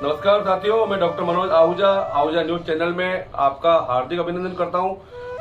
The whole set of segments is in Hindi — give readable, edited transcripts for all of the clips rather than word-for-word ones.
नमस्कार साथियों, मैं doctor Manoj Ahuja Ahuja news channel में आपका हार्दिक अभिनंदन करता हूं।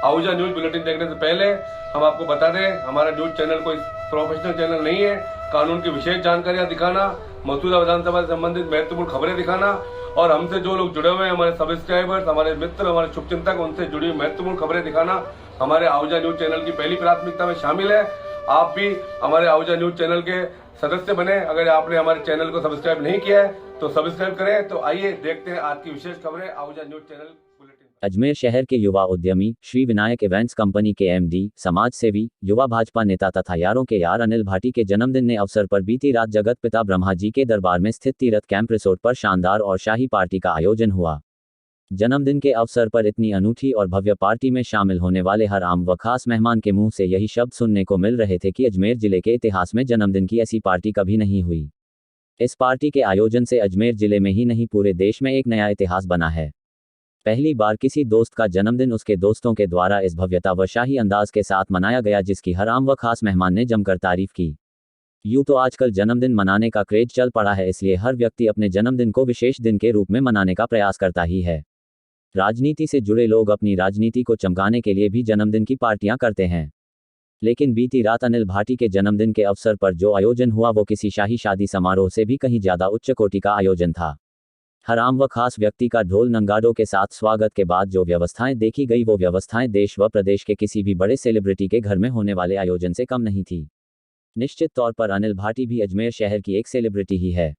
आहूजा न्यूज बुलेटिन देखने से पहले हम आपको बता दें, हमारा न्यूज चैनल कोई प्रोफेशनल चैनल नहीं है। कानून की विशेष जानकारियां दिखाना, मौजूदा विधानसभा से संबंधित महत्वपूर्ण खबरें दिखाना और हमसे जो लोग जुड़े हुए हैं, हमारे सब्सक्राइबर्स, हमारे मित्र, हमारे शुभचिंतक, उनसे जुड़ी हुई महत्वपूर्ण खबरें दिखाना हमारे आहूजा न्यूज चैनल की पहली प्राथमिकता में शामिल है। आप भी हमारे आहूजा न्यूज चैनल के सदस्य बने। अगर आपने हमारे चैनल को सब्सक्राइब नहीं किया है तो सब्सक्राइब करें। तो आइए देखते हैं आज की विशेष खबरें Ahuja news channel bulletin. Ajmer शहर के युवा उद्यमी श्री विनायक इवेंट्स कंपनी के एमडी, समाज सेवी, युवा भाजपा नेता तथा यारों के यार अनिल भाटी के जन्मदिन ने अवसर पर बीती रात जगत पिता ब्रह्मा जी के दरबार में स्थित तीरथ कैंप रिसोर्ट पर शानदार और शाही पार्टी का आयोजन हुआ। जन्मदिन के अवसर पर इतनी अनूठी और भव्य पार्टी में शामिल होने वाले हर आम व खास मेहमान के मुंह से यही शब्द सुनने को मिल रहे थे कि अजमेर जिले के इतिहास में जन्मदिन की ऐसी पार्टी कभी नहीं हुई। इस पार्टी के आयोजन से अजमेर जिले में ही नहीं पूरे देश में एक नया इतिहास बना है। पहली बार किसी दोस्त का जन्मदिन उसके दोस्तों के द्वारा इस भव्यता व शाही अंदाज के साथ मनाया गया, जिसकी हर आम व खास मेहमान ने जमकर तारीफ की। यूं तो आजकल जन्मदिन मनाने का क्रेज चल पड़ा है, इसलिए हर व्यक्ति अपने जन्मदिन को विशेष दिन के रूप में मनाने का प्रयास करता ही है। राजनीति से जुड़े लोग अपनी राजनीति को चमकाने के लिए भी जन्मदिन की पार्टियां करते हैं, लेकिन बीती रात अनिल भाटी के जन्मदिन के अवसर पर जो आयोजन हुआ वो किसी शाही शादी समारोह से भी कहीं ज्यादा उच्च कोटि का आयोजन था। हर आम व खास व्यक्ति का ढोल नंगाड़ों के साथ स्वागत के बाद जो व्यवस्थाएं देखी गई वो व्यवस्थाएं देश व प्रदेश के किसी भी बड़े सेलिब्रिटी के घर में होने वाले आयोजन से कम नहीं थी। निश्चित तौर पर अनिल भाटी भी अजमेर शहर की एक सेलिब्रिटी ही है,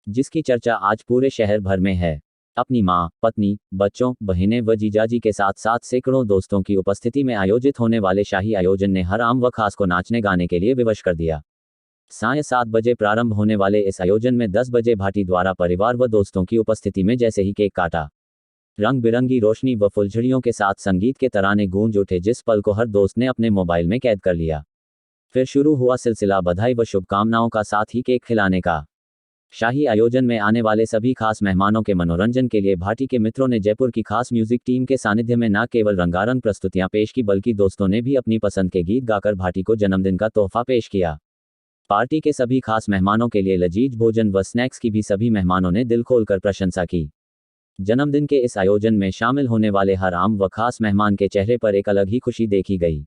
जिसकी चर्चा आज पूरे शहर भर में है। अपनी मां, पत्नी, बच्चों, बहनें व जीजाजी के साथ साथ सैकड़ों दोस्तों की उपस्थिति में आयोजित होने वाले शाही आयोजन ने हर आम व खास को नाचने गाने के लिए विवश कर दिया। सायं 7 बजे प्रारंभ होने वाले इस आयोजन में 10 बजे भाटी द्वारा परिवार व दोस्तों की उपस्थिति में जैसे ही केक काटा, रंग बिरंगी रोशनी व फुलझड़ियों के साथ संगीत के तराने गूंज उठे, जिस पल को हर दोस्त ने अपने मोबाइल में कैद कर लिया। फिर शुरू हुआ सिलसिला बधाई व शुभकामनाओं का, साथ ही केक खिलाने का। शाही आयोजन में आने वाले सभी खास मेहमानों के मनोरंजन के लिए भाटी के मित्रों ने जयपुर की खास म्यूजिक टीम के सानिध्य में न केवल रंगारंग प्रस्तुतियां पेश की, बल्कि दोस्तों ने भी अपनी पसंद के गीत गाकर भाटी को जन्मदिन का तोहफा पेश किया। पार्टी के सभी खास मेहमानों के लिए लजीज भोजन व स्नैक्स की भी सभी मेहमानों ने दिल खोलकर प्रशंसा की। जन्मदिन के इस आयोजन में शामिल होने वाले हर आम व खास मेहमान के चेहरे पर एक अलग ही खुशी देखी गई।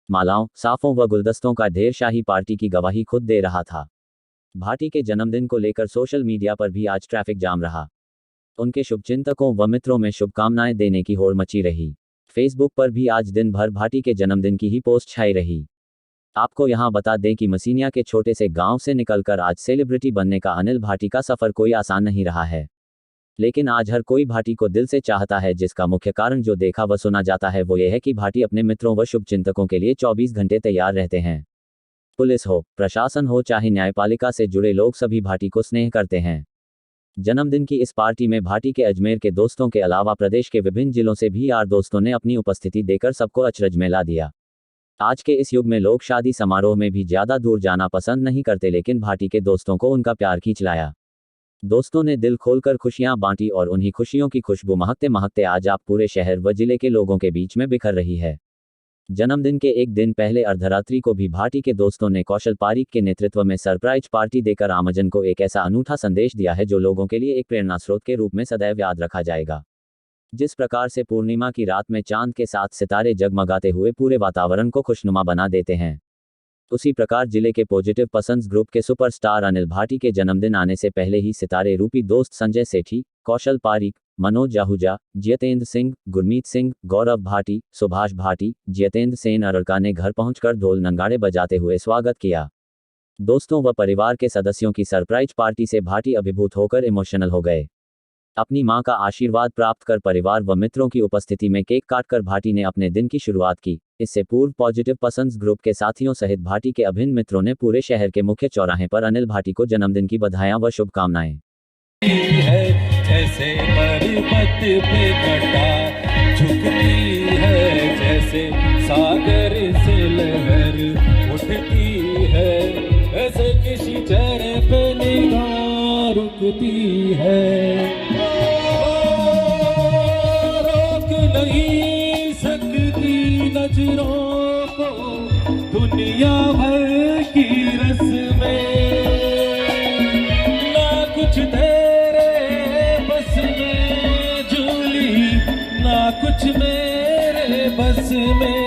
मालाओं, साफों व गुलदस्तों का ढेर शाही पार्टी की गवाही खुद दे रहा था। भाटी के जन्मदिन को लेकर सोशल मीडिया पर भी आज ट्रैफिक जाम रहा। उनके शुभचिंतकों व मित्रों में शुभकामनाएं देने की होड़ मची रही। फेसबुक पर भी आज दिन भर भाटी के जन्मदिन की ही पोस्ट छाई रही। आपको यहां बता दें कि मसीनिया के छोटे से गांव से निकलकर आज सेलिब्रिटी बनने का अनिल भाटी का सफर कोई आसान नहीं रहा है, लेकिन आज हर कोई भाटी को दिल से चाहता है, जिसका मुख्य कारण जो देखा व सुना जाता है वो ये है कि भाटी अपने मित्रों व शुभचिंतकों के लिए 24 घंटे तैयार रहते हैं। पुलिस हो, प्रशासन हो, चाहे न्यायपालिका से जुड़े लोग सभी भाटी को स्नेह करते हैं। जन्मदिन की इस पार्टी में भाटी के अजमेर के दोस्तों के अलावा प्रदेश के विभिन्न जिलों से भी यार दोस्तों ने अपनी उपस्थिति देकर सबको अचरज में ला दिया। आज के इस युग में लोग शादी समारोह में भी ज्यादा दूर जाना पसंद नहीं करते, लेकिन भाटी के दोस्तों को उनका प्यार खींच लाया। दोस्तों ने दिल खोलकर खुशियां बांटी और उन्हीं खुशियों की खुशबू महकते महकते आज आप पूरे शहर व जिले के लोगों के बीच में बिखर रही है। जन्मदिन के एक दिन पहले अर्धरात्रि को भी भाटी के दोस्तों ने कौशल पारीक के नेतृत्व में सरप्राइज पार्टी देकर आमजन को एक ऐसा अनूठा संदेश दिया है जो लोगों के लिए एक प्रेरणा स्रोत के रूप में सदैव याद रखा जाएगा। जिस प्रकार से पूर्णिमा की रात में चांद के साथ सितारे जगमगाते हुए पूरे वातावरण को खुशनुमा बना देते हैं, उसी प्रकार जिले के पॉजिटिव पसंद्स ग्रुप के सुपरस्टार अनिल भाटी के जन्मदिन आने से पहले ही सितारे रूपी दोस्त संजय सेठी, कौशल पारीक, मनोज आहूजा, जितेंद्र सिंह, गुरमीत सिंह, गौरव भाटी, सुभाष भाटी, जितेंद्र सेन अरड़का ने घर पहुंचकर ढोल नंगाड़े बजाते हुए स्वागत किया। दोस्तों व परिवार के सदस्यों की सरप्राइज पार्टी से भाटी अभिभूत होकर इमोशनल हो गए। अपनी मां का आशीर्वाद प्राप्त कर परिवार व मित्रों की उपस्थिति में केक काटकर भाटी ने अपने दिन की शुरुआत की। इससे पूर्व पॉजिटिव पसंद्स ग्रुप के साथियों सहित भाटी के अभिन्न मित्रों ने पूरे शहर के मुख्य चौराहे पर अनिल भाटी को जन्मदिन की बधाइयां व शुभकामनाएं। जैसे पर्वत पे घटा झुकती है, जैसे सागर से लहर उठती है, ऐसे किसी चेहरे पे निगाह रुकती है। रोक नहीं सकती नजरों को दुनिया भर की रस्में, ना कुछ तेरे में।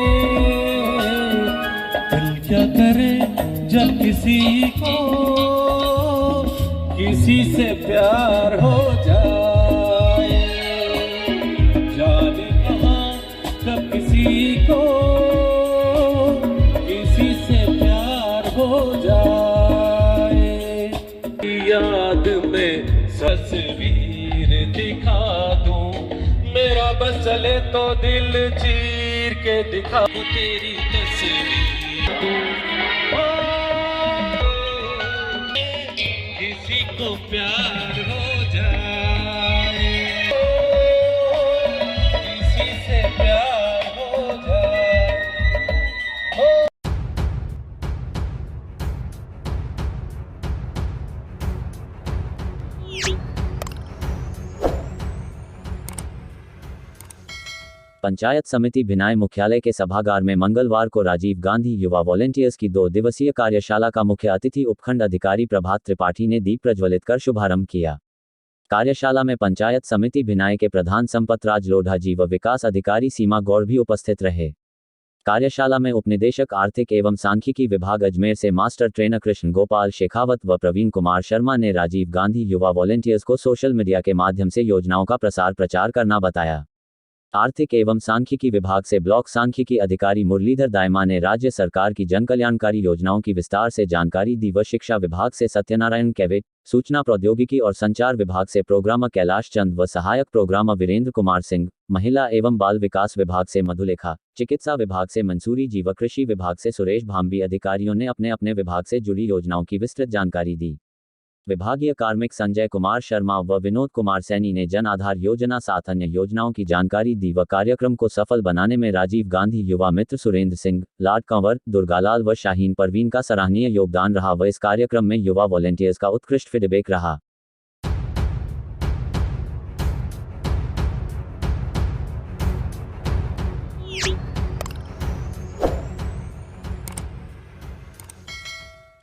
दिल क्या करे जब किसी को किसी से प्यार हो जाए, जाने कहाँ जब किसी को किसी से प्यार हो जाए। याद में तस्वीर दिखा दूं, मेरा बस चले तो दिल चीर के दिखा दूं तेरी तस्वीर दूं। किसी को प्यार हो जाए, किसी से प्यार हो जाए। पंचायत समिति भिनाई मुख्यालय के सभागार में मंगलवार को राजीव गांधी युवा वॉलेंटियर्स की 2 दिवसीय कार्यशाला का मुख्य अतिथि उपखंड अधिकारी प्रभात त्रिपाठी ने दीप प्रज्वलित कर शुभारंभ किया। कार्यशाला में पंचायत समिति भिनाई के प्रधान संपतराज लोढ़ा जी व विकास अधिकारी सीमा गौड़ भी उपस्थित रहे। कार्यशाला में उपनिदेशक आर्थिक एवं सांख्यिकी विभाग अजमेर से मास्टर ट्रेनर कृष्ण गोपाल शेखावत व प्रवीण कुमार शर्मा ने राजीव गांधी युवा वॉलेंटियर्स को सोशल मीडिया के माध्यम से योजनाओं का प्रसार प्रचार करना बताया। आर्थिक एवं सांख्यिकी विभाग से ब्लॉक सांख्यिकी अधिकारी मुरलीधर दायमा ने राज्य सरकार की जनकल्याणकारी योजनाओं की विस्तार से जानकारी दी व शिक्षा विभाग से सत्यनारायण कैवेट, सूचना प्रौद्योगिकी और संचार विभाग से प्रोग्रामर कैलाश चंद व सहायक प्रोग्रामर वीरेंद्र कुमार सिंह, महिला एवं बाल विकास विभाग से मधुलेखा, चिकित्सा विभाग से मंसूरी जी व कृषि विभाग से सुरेश भांबी अधिकारियों ने अपने अपने विभाग से जुड़ी योजनाओं की विस्तृत जानकारी दी। विभागीय कार्मिक संजय कुमार शर्मा व विनोद कुमार सैनी ने जन आधार योजना साथ अन्य योजनाओं की जानकारी दी व कार्यक्रम को सफल बनाने में राजीव गांधी युवा मित्र सुरेंद्र सिंह, लाड कंवर, दुर्गालाल व शाहीन परवीन का सराहनीय योगदान रहा व इस कार्यक्रम में युवा वॉलेंटियर्स का उत्कृष्ट फीडबैक रहा।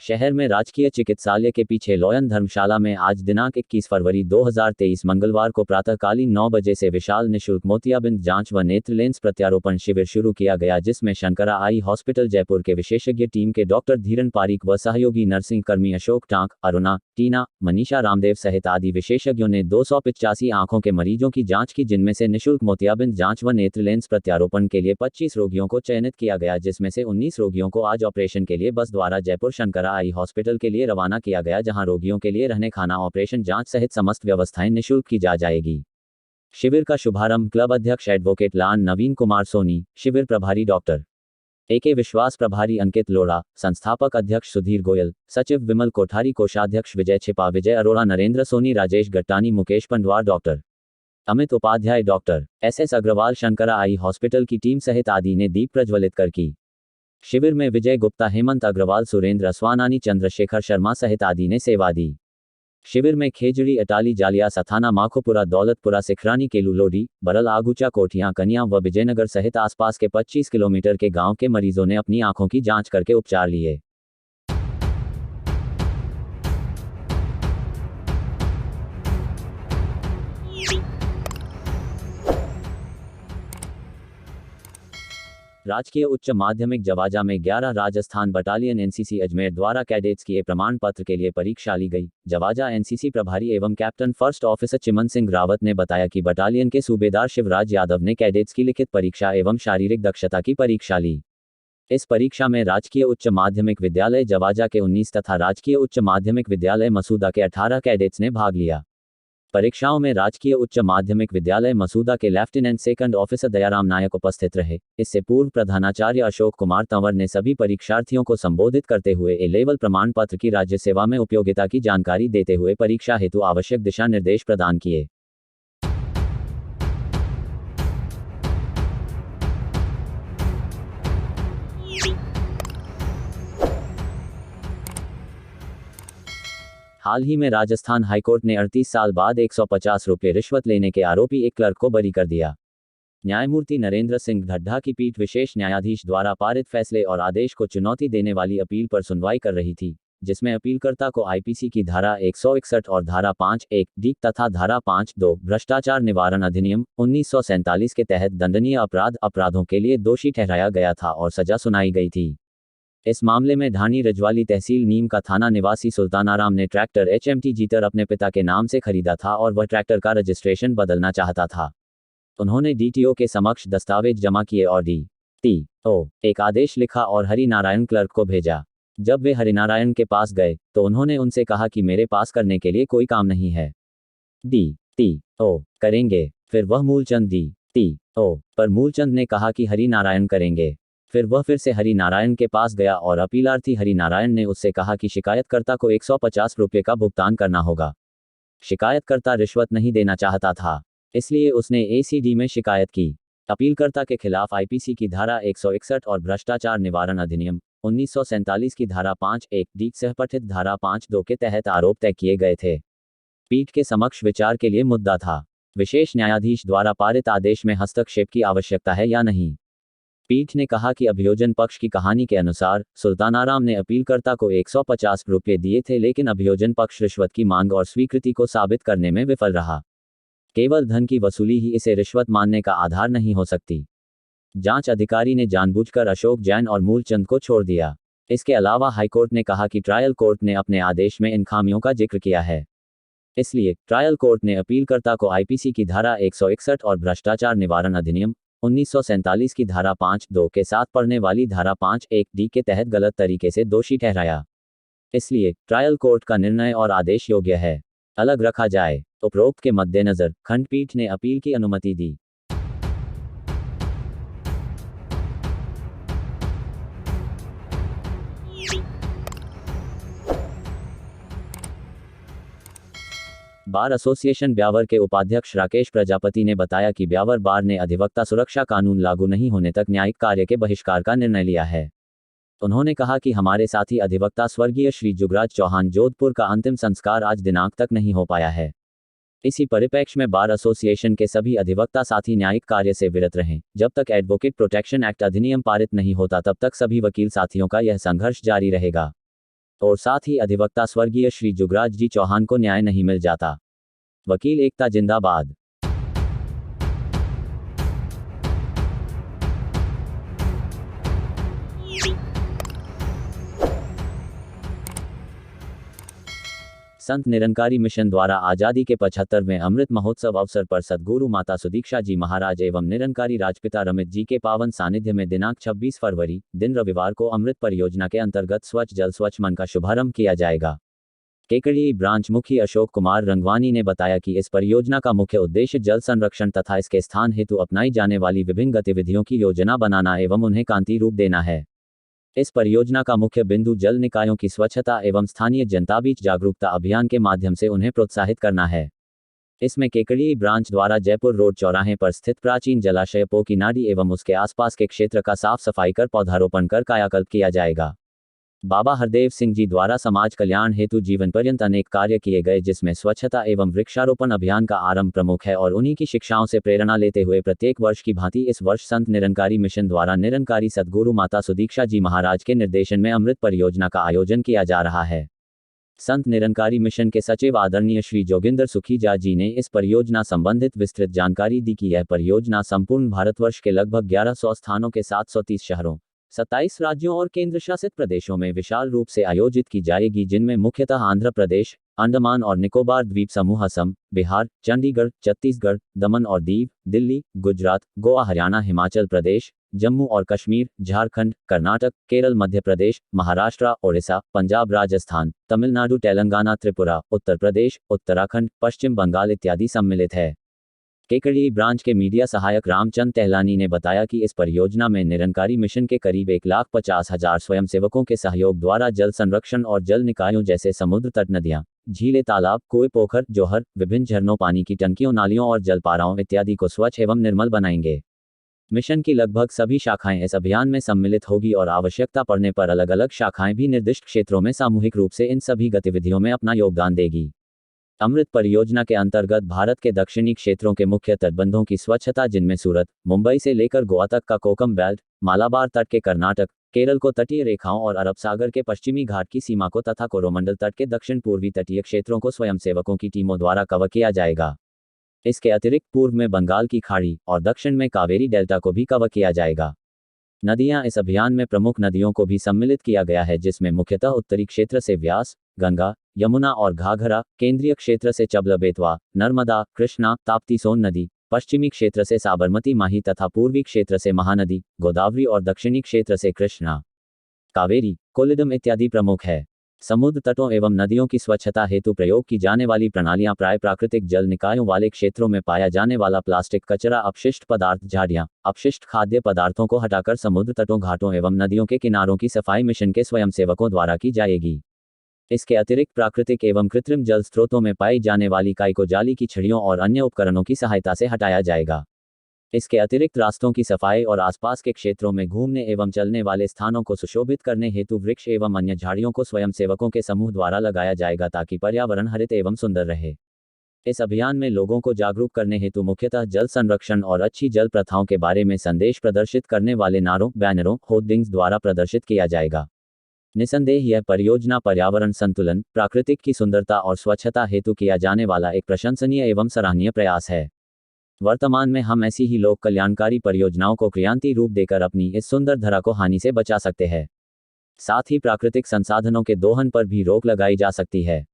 शहर में राजकीय चिकित्सालय के पीछे लोयन धर्मशाला में आज दिनांक 21 फरवरी 2023 मंगलवार को प्रातःकालीन 9 बजे से विशाल निःशुल्क मोतियाबिंद जांच व नेत्र लेंस प्रत्यारोपण शिविर शुरू किया गया, जिसमें शंकरा आई हॉस्पिटल जयपुर के विशेषज्ञ टीम के डॉक्टर धीरन पारीक व सहयोगी नर्सिंग कर्मी अशोक टांक, अरुणा, टीना, मनीषा रामदेव सहित आदि विशेषज्ञों ने 285 आंखों के मरीजों की जांच की, जिनमें से निःशुल्क मोतियाबिंद जांच व नेत्र लेंस प्रत्यारोपण के लिए 25 रोगियों को चयनित किया गया, जिसमें से 19 रोगियों को आज ऑपरेशन के लिए बस द्वारा जयपुर शंकरा आई हॉस्पिटल के लिए रवाना किया गया, जहां रोगियों के लिए रहने, खाना, ऑपरेशन, जांच सहित समस्त व्यवस्थाएं निःशुल्क की जा जाएगी। शिविर का शुभारंभ क्लब अध्यक्ष एडवोकेट लान नवीन कुमार सोनी, शिविर प्रभारी डॉक्टर AK विश्वास, प्रभारी अंकित लोढ़ा, संस्थापक अध्यक्ष सुधीर गोयल, सचिव विमल कोठारी, कोषाध्यक्ष Vijay Chhipa, Vijay Arora, Narendra Soni, Rajesh Gattani, Mukesh Pandwar, doctor Amit Upadhyay, doctor SS Agarwal, Shankara eye hospital की टीम सहित आदि ने दीप प्रज्वलित कर की। शिविर में विजय गुप्ता, हेमंत अग्रवाल, सुरेंद्र असवानानी, चंद्रशेखर शर्मा सहित आदि ने सेवा दी। शिविर में खेजड़ी, अटाली, जालिया, सथाना, माखोपुरा, दौलतपुरा, सिखरानी, केलू, लोडी, बरल, आगुचा, कोठियां, कन्या व विजयनगर सहित आसपास के 25 किलोमीटर के गांव के मरीजों ने अपनी आंखों की जांच करके उपचार लिए। राजकीय उच्च माध्यमिक जवाजा में 11 राजस्थान बटालियन NCC अजमेर द्वारा कैडेट्स की प्रमाण पत्र के लिए परीक्षा ली गई। जवाजा NCC प्रभारी एवं captain first officer Chiman Singh Rawat ने बताया कि बटालियन के सूबेदार शिवराज यादव ने कैडेट्स की लिखित परीक्षा एवं शारीरिक दक्षता की परीक्षा ली। इस परीक्षा में राजकीय उच्च माध्यमिक विद्यालय जवाजा के 19 तथा राजकीय उच्च माध्यमिक विद्यालय मसूदा के 18 कैडेट्स ने भाग लिया। परीक्षाओं में राजकीय उच्च माध्यमिक विद्यालय मसूदा के लेफ्टिनेंट सेकंड ऑफिसर दयाराम नायक उपस्थित रहे। इससे पूर्व प्रधानाचार्य अशोक कुमार तंवर ने सभी परीक्षार्थियों को संबोधित करते हुए A लेवल प्रमाण पत्र की राज्य सेवा में उपयोगिता की जानकारी देते हुए परीक्षा हेतु आवश्यक दिशा निर्देश प्रदान किए। हाल ही में राजस्थान हाईकोर्ट ने 38 साल बाद 150 रुपये रिश्वत लेने के आरोपी एक क्लर्क को बरी कर दिया। न्यायमूर्ति नरेंद्र सिंह ढड्ढा की पीठ विशेष न्यायाधीश द्वारा पारित फैसले और आदेश को चुनौती देने वाली अपील पर सुनवाई कर रही थी। जिसमें अपीलकर्ता को आईपीसी की धारा 161 और धारा 5(1)(d) तथा धारा 5(2) भ्रष्टाचार निवारण अधिनियम 1947 के तहत दंडनीय अपराधों के लिए दोषी ठहराया गया था और सजा सुनाई गई थी। इस मामले में ढाणी रजवाली तहसील नीम का थाना निवासी सुल्तानाराम ने ट्रैक्टर HMT जीतर अपने पिता के नाम से खरीदा था और वह ट्रैक्टर का रजिस्ट्रेशन बदलना चाहता था। उन्होंने DTO के समक्ष दस्तावेज जमा किए और DTO एक आदेश लिखा और हरिनारायण क्लर्क को भेजा। जब वे हरिनारायण के पास गए तो उन्होंने उनसे कहा कि मेरे पास करने के लिए कोई काम नहीं है, DTO करेंगे। फिर वह मूलचंद DTO पर मूलचंद ने कहा कि हरिनारायण करेंगे। फिर वह फिर से हरिनारायण के पास गया और अपीलार्थी हरिनारायण ने उससे कहा कि शिकायतकर्ता को 150 रुपये का भुगतान करना होगा। शिकायतकर्ता रिश्वत नहीं देना चाहता था, इसलिए उसने ACD में शिकायत की। अपीलकर्ता के खिलाफ आईपीसी की धारा 161 और भ्रष्टाचार निवारण अधिनियम 1947 की धारा 5(1)(d) सहपठित धारा 5(2) के तहत आरोप तय किए गए थे। पीठ के समक्ष विचार के लिए मुद्दा था, विशेष न्यायाधीश द्वारा पारित आदेश में हस्तक्षेप की आवश्यकता है या नहीं। पीठ ने कहा कि अभियोजन पक्ष की कहानी के अनुसार सुल्तानाराम ने अपीलकर्ता को 150 रुपये दिए थे, लेकिन अभियोजन पक्ष रिश्वत की मांग और स्वीकृति को साबित करने में विफल रहा। केवल धन की वसूली ही इसे रिश्वत मानने का आधार नहीं हो सकती। जांच अधिकारी ने जानबूझकर अशोक जैन और मूलचंद को छोड़ दिया। इसके अलावा हाईकोर्ट ने कहा कि ट्रायल कोर्ट ने अपने आदेश में इन खामियों का जिक्र किया है, इसलिए ट्रायल कोर्ट ने अपीलकर्ता को आईपीसी की धारा 161 और भ्रष्टाचार निवारण अधिनियम 1947 की धारा 5(2) के साथ पढ़ने वाली धारा 5(1)(d) के तहत गलत तरीके से दोषी ठहराया। इसलिए ट्रायल कोर्ट का निर्णय और आदेश योग्य है, अलग रखा जाए। उपरोक्त के मद्देनजर खंडपीठ ने अपील की अनुमति दी। बार एसोसिएशन ब्यावर के उपाध्यक्ष राकेश प्रजापति ने बताया कि ब्यावर बार ने अधिवक्ता सुरक्षा कानून लागू नहीं होने तक न्यायिक कार्य के बहिष्कार का निर्णय लिया है। उन्होंने कहा कि हमारे साथी अधिवक्ता स्वर्गीय श्री जुगराज चौहान जोधपुर का अंतिम संस्कार आज दिनांक तक नहीं हो पाया है। इसी परिप्रेक्ष्य में बार एसोसिएशन के सभी अधिवक्ता साथी न्यायिक कार्य से विरत रहें। जब तक एडवोकेट प्रोटेक्शन एक्ट अधिनियम पारित नहीं होता तब तक सभी वकील साथियों का यह संघर्ष जारी रहेगा। और साथ ही अधिवक्ता स्वर्गीय श्री जुगराज जी चौहान को न्याय नहीं मिल जाता। वकील एकता जिंदाबाद। संत निरंकारी मिशन द्वारा आजादी के 75वें अमृत महोत्सव अवसर पर सद्गुरु माता सुदीक्षा जी महाराज एवं निरंकारी राजपिता रमित जी के पावन सानिध्य में दिनांक 26 फरवरी दिन रविवार को अमृत परियोजना के अंतर्गत स्वच्छ जल स्वच्छ मन का शुभारंभ किया जाएगा। केकड़ी ब्रांच मुखी अशोक कुमार रंगवानी ने बताया कि इस परियोजना का मुख्य उद्देश्य जल संरक्षण तथा इसके स्थान हेतु अपनाई जाने वाली विभिन्न गतिविधियों की योजना बनाना एवं उन्हें कांति रूप देना है। इस परियोजना का मुख्य बिंदु जल निकायों की स्वच्छता एवं स्थानीय जनता बीच जागरूकता अभियान के माध्यम से उन्हें प्रोत्साहित करना है। इसमें केकड़ी ब्रांच द्वारा जयपुर रोड चौराहे पर स्थित प्राचीन जलाशय पोकी नाडी एवं उसके आसपास के क्षेत्र का साफ सफाई कर पौधारोपण कर कायाकल्प किया जाएगा। बाबा हरदेव सिंह जी द्वारा समाज कल्याण हेतु जीवन पर्यंत अनेक कार्य किए गए, जिसमें स्वच्छता एवं वृक्षारोपण अभियान का आरंभ प्रमुख है और उन्हीं की शिक्षाओं से प्रेरणा लेते हुए प्रत्येक वर्ष की भांति इस वर्ष संत निरंकारी मिशन द्वारा निरंकारी सद्गुरु माता सुदीक्षा जी महाराज के निर्देशन में अमृत परियोजना का आयोजन किया जा रहा है। संत निरंकारी मिशन के सचिव आदरणीय श्री जोगिंदर सुखीजा जी ने इस परियोजना संबंधित विस्तृत जानकारी दी कि यह परियोजना संपूर्ण भारतवर्ष के लगभग 1100 स्थानों के 730 शहरों 27 राज्यों और केंद्र शासित प्रदेशों में विशाल रूप से आयोजित की जाएगी, जिनमें मुख्यतः आंध्र प्रदेश, अंडमान और निकोबार द्वीप समूह, असम, बिहार, चंडीगढ़, छत्तीसगढ़, दमन और दीव, दिल्ली, गुजरात, गोवा, हरियाणा, हिमाचल प्रदेश, जम्मू और कश्मीर, झारखंड, कर्नाटक, केरल, मध्य प्रदेश, महाराष्ट्र, ओडिशा, पंजाब, राजस्थान, तमिलनाडु, तेलंगाना, त्रिपुरा, उत्तर प्रदेश, उत्तराखंड, पश्चिम बंगाल इत्यादि सम्मिलित है। केकड़ी ब्रांच के मीडिया सहायक रामचंद टहलानी ने बताया कि इस परियोजना में निरंकारी मिशन के करीब 1,50,000 स्वयंसेवकों के सहयोग द्वारा जल संरक्षण और जल निकायों जैसे समुद्र तट, नदियां, झीलें, तालाब, कुएं, पोखर, जोहर, विभिन्न झरनों, पानी की टंकियों, नालियों और जलपाराओं इत्यादि को स्वच्छ एवं निर्मल बनाएंगे। मिशन की लगभग सभी शाखाएं इस अभियान में सम्मिलित होगी और आवश्यकता पड़ने पर अलग अलग शाखाएं भी निर्दिष्ट क्षेत्रों में सामूहिक रूप से इन सभी गतिविधियों में अपना योगदान देगी। अमृत परियोजना के अंतर्गत भारत के दक्षिणी क्षेत्रों के मुख्य तटबंधों की स्वच्छता, जिनमें सूरत, मुंबई से लेकर गोवा तक का कोकम बेल्ट, मालाबार तट के कर्नाटक, केरल को तटीय रेखाओं और अरब सागर के पश्चिमी घाट की सीमा को तथा कोरोमंडल तट के दक्षिण पूर्वी तटीय क्षेत्रों को स्वयंसेवकों की टीमों द्वारा कवर किया जाएगा। इसके अतिरिक्त पूर्व में बंगाल की खाड़ी और दक्षिण में कावेरी डेल्टा को भी कवर किया जाएगा। नदियां, इस अभियान में प्रमुख नदियों को भी सम्मिलित किया गया है, जिसमें मुख्यतः उत्तरी क्षेत्र से व्यास, गंगा, यमुना और घाघरा, केंद्रीय क्षेत्र से चबल, बेतवा, नर्मदा, कृष्णा, ताप्ती, सोन नदी, पश्चिमी क्षेत्र से साबरमती, माही तथा पूर्वी क्षेत्र से महानदी, गोदावरी और दक्षिणी क्षेत्र से कृष्णा, कावेरी, कोल्लिडम इत्यादि प्रमुख है। समुद्र तटों एवं नदियों की स्वच्छता हेतु प्रयोग की जाने वाली प्रणालियां प्राय प्राकृतिक जल निकायों वाले क्षेत्रों में पाया जाने वाला प्लास्टिक कचरा, अपशिष्ट पदार्थ, झाड़ियां, अपशिष्ट खाद्य पदार्थों को हटाकर समुद्र तटों, घाटों एवं नदियों के किनारों की सफाई मिशन के स्वयंसेवकों द्वारा की जाएगी। इसके अतिरिक्त प्राकृतिक एवं कृत्रिम जल स्रोतों में पाई जाने वाली काई को जाली की छड़ियों और अन्य उपकरणों की सहायता से हटाया जाएगा। इसके अतिरिक्त रास्तों की सफाई और आसपास के क्षेत्रों में घूमने एवं चलने वाले स्थानों को सुशोभित करने हेतु वृक्ष एवं अन्य झाड़ियों को स्वयंसेवकों के समूह द्वारा लगाया जाएगा, ताकि पर्यावरण हरित एवं सुंदर रहे। इस अभियान में लोगों को जागरूक करने हेतु मुख्यतः जल संरक्षण और अच्छी जल प्रथाओं के बारे में संदेश प्रदर्शित करने वाले नारों, बैनरों, होर्डिंग्स द्वारा प्रदर्शित किया जाएगा। निसंदेह यह परियोजना पर्यावरण संतुलन, प्राकृतिक की सुंदरता और स्वच्छता हेतु किया जाने वाला एक प्रशंसनीय एवं सराहनीय प्रयास है। वर्तमान में हम ऐसी ही लोक कल्याणकारी परियोजनाओं को क्रियान्वित रूप देकर अपनी इस सुंदर धरा को हानि से बचा सकते हैं। साथ ही प्राकृतिक संसाधनों के दोहन पर भी रोक लगाई जा सकती है।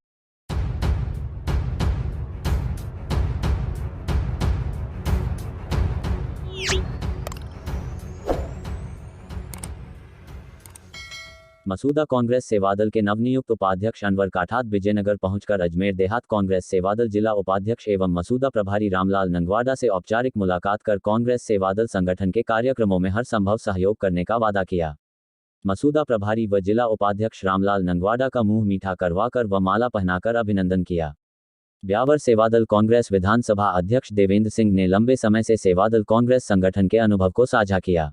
मसूदा कांग्रेस सेवादल के नवनियुक्त उपाध्यक्ष अनवर काठात विजयनगर पहुंचकर अजमेर देहात कांग्रेस सेवादल जिला उपाध्यक्ष एवं मसूदा प्रभारी रामलाल नंगवाडा से औपचारिक मुलाकात कर कांग्रेस सेवादल संगठन के कार्यक्रमों में हर संभव सहयोग करने का वादा किया। मसूदा प्रभारी व जिला उपाध्यक्ष रामलाल नंगवाडा का मुंह मीठा करवाकर व माला पहनाकर अभिनंदन किया। ब्यावर सेवादल कांग्रेस विधानसभा अध्यक्ष देवेंद्र सिंह ने लंबे समय से सेवादल कांग्रेस संगठन के अनुभव को साझा किया।